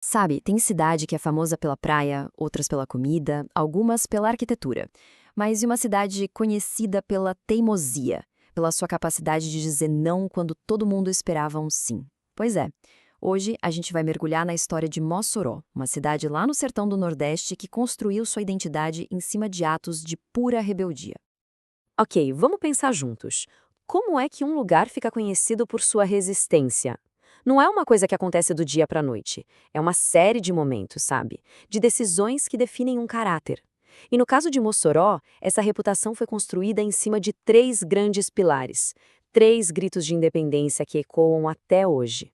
Sabe, tem cidade que é famosa pela praia, outras pela comida, algumas pela arquitetura. Mas e uma cidade conhecida pela teimosia, pela sua capacidade de dizer não quando todo mundo esperava um sim? Pois é, hoje a gente vai mergulhar na história de Mossoró, uma cidade lá no sertão do Nordeste que construiu sua identidade em cima de atos de pura rebeldia. Ok, vamos pensar juntos. Como é que um lugar fica conhecido por sua resistência? Não é uma coisa que acontece do dia para a noite. É uma série de momentos, sabe? De decisões que definem um caráter. E no caso de Mossoró, essa reputação foi construída em cima de três grandes pilares. Três gritos de independência que ecoam até hoje.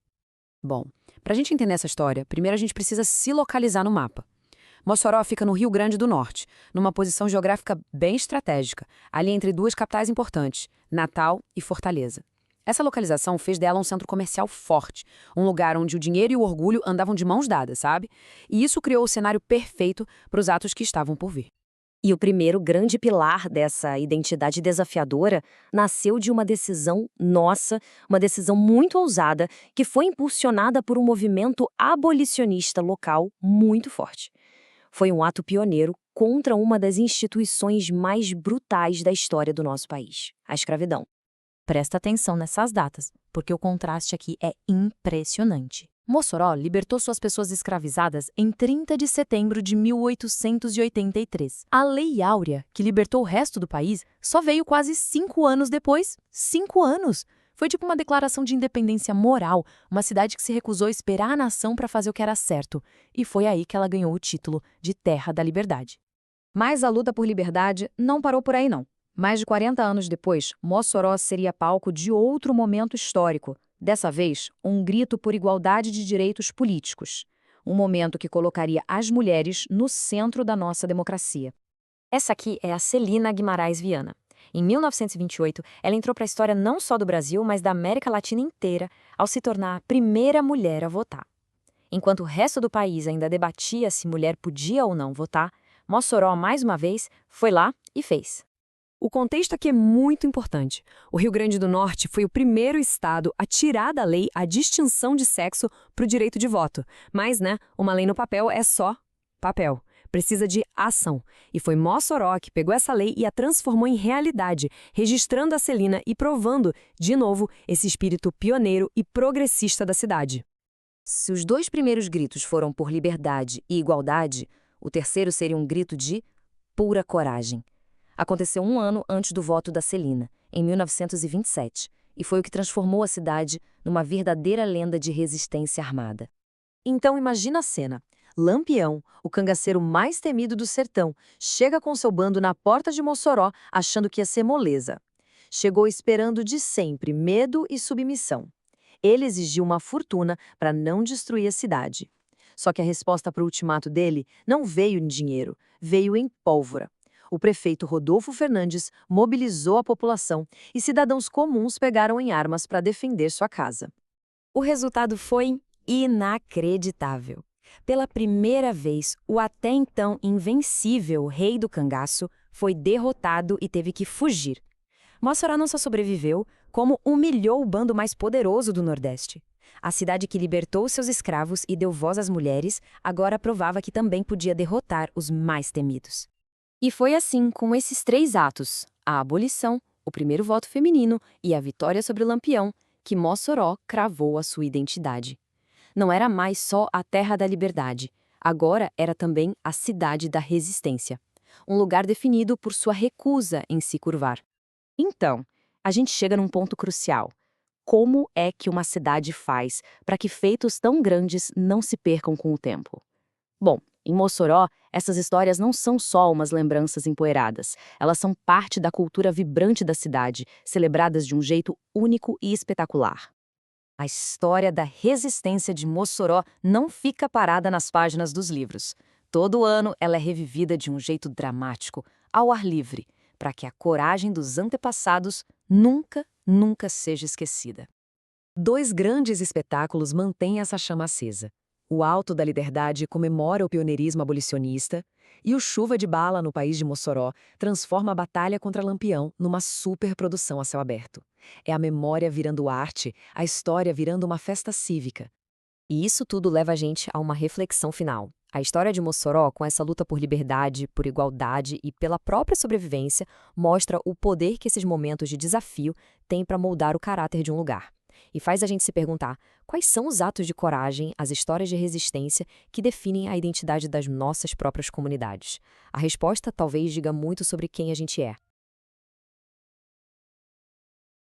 Bom, para a gente entender essa história, primeiro a gente precisa se localizar no mapa. Mossoró fica no Rio Grande do Norte, numa posição geográfica bem estratégica, ali entre duas capitais importantes, Natal e Fortaleza. Essa localização fez dela um centro comercial forte, um lugar onde o dinheiro e o orgulho andavam de mãos dadas, sabe? E isso criou o cenário perfeito para os atos que estavam por vir. E o primeiro grande pilar dessa identidade desafiadora nasceu de uma decisão nossa, uma decisão muito ousada, que foi impulsionada por um movimento abolicionista local muito forte. Foi um ato pioneiro contra uma das instituições mais brutais da história do nosso país, a escravidão. Presta atenção nessas datas, porque o contraste aqui é impressionante. Mossoró libertou suas pessoas escravizadas em 30 de setembro de 1883. A Lei Áurea, que libertou o resto do país, só veio quase 5 anos depois. 5 anos! Foi tipo uma declaração de independência moral, uma cidade que se recusou a esperar a nação para fazer o que era certo. E foi aí que ela ganhou o título de Terra da Liberdade. Mas a luta por liberdade não parou por aí, não. Mais de 40 anos depois, Mossoró seria palco de outro momento histórico. Dessa vez, um grito por igualdade de direitos políticos. Um momento que colocaria as mulheres no centro da nossa democracia. Essa aqui é a Celina Guimarães Viana. Em 1928, ela entrou para a história não só do Brasil, mas da América Latina inteira, ao se tornar a primeira mulher a votar. Enquanto o resto do país ainda debatia se mulher podia ou não votar, Mossoró, mais uma vez, foi lá e fez. O contexto aqui é muito importante. O Rio Grande do Norte foi o primeiro estado a tirar da lei a distinção de sexo para o direito de voto. Mas, uma lei no papel é só papel. Precisa de ação. E foi Mossoró que pegou essa lei e a transformou em realidade, registrando a Celina e provando, de novo, esse espírito pioneiro e progressista da cidade. Se os dois primeiros gritos foram por liberdade e igualdade, o terceiro seria um grito de pura coragem. Aconteceu um ano antes do voto da Celina, em 1927, e foi o que transformou a cidade numa verdadeira lenda de resistência armada. Então imagina a cena. Lampião, o cangaceiro mais temido do sertão, chega com seu bando na porta de Mossoró, achando que ia ser moleza. Chegou esperando de sempre medo e submissão. Ele exigiu uma fortuna para não destruir a cidade. Só que a resposta para o ultimato dele não veio em dinheiro, veio em pólvora. O prefeito Rodolfo Fernandes mobilizou a população e cidadãos comuns pegaram em armas para defender sua casa. O resultado foi inacreditável. Pela primeira vez, o até então invencível rei do cangaço foi derrotado e teve que fugir. Mossoró não só sobreviveu, como humilhou o bando mais poderoso do Nordeste. A cidade que libertou seus escravos e deu voz às mulheres, agora provava que também podia derrotar os mais temidos. E foi assim, com esses três atos, a abolição, o primeiro voto feminino e a vitória sobre o Lampião, que Mossoró cravou a sua identidade. Não era mais só a terra da liberdade, agora era também a cidade da resistência. Um lugar definido por sua recusa em se curvar. Então, a gente chega num ponto crucial. Como é que uma cidade faz para que feitos tão grandes não se percam com o tempo? Bom, em Mossoró, essas histórias não são só umas lembranças empoeiradas. Elas são parte da cultura vibrante da cidade, celebradas de um jeito único e espetacular. A história da resistência de Mossoró não fica parada nas páginas dos livros. Todo ano ela é revivida de um jeito dramático, ao ar livre, para que a coragem dos antepassados nunca seja esquecida. Dois grandes espetáculos mantêm essa chama acesa. O Alto da Liberdade comemora o pioneirismo abolicionista e o Chuva de Bala no país de Mossoró transforma a batalha contra Lampião numa superprodução a céu aberto. É a memória virando arte, a história virando uma festa cívica. E isso tudo leva a gente a uma reflexão final. A história de Mossoró, com essa luta por liberdade, por igualdade e pela própria sobrevivência, mostra o poder que esses momentos de desafio têm para moldar o caráter de um lugar. E faz a gente se perguntar quais são os atos de coragem, as histórias de resistência que definem a identidade das nossas próprias comunidades. A resposta talvez diga muito sobre quem a gente é.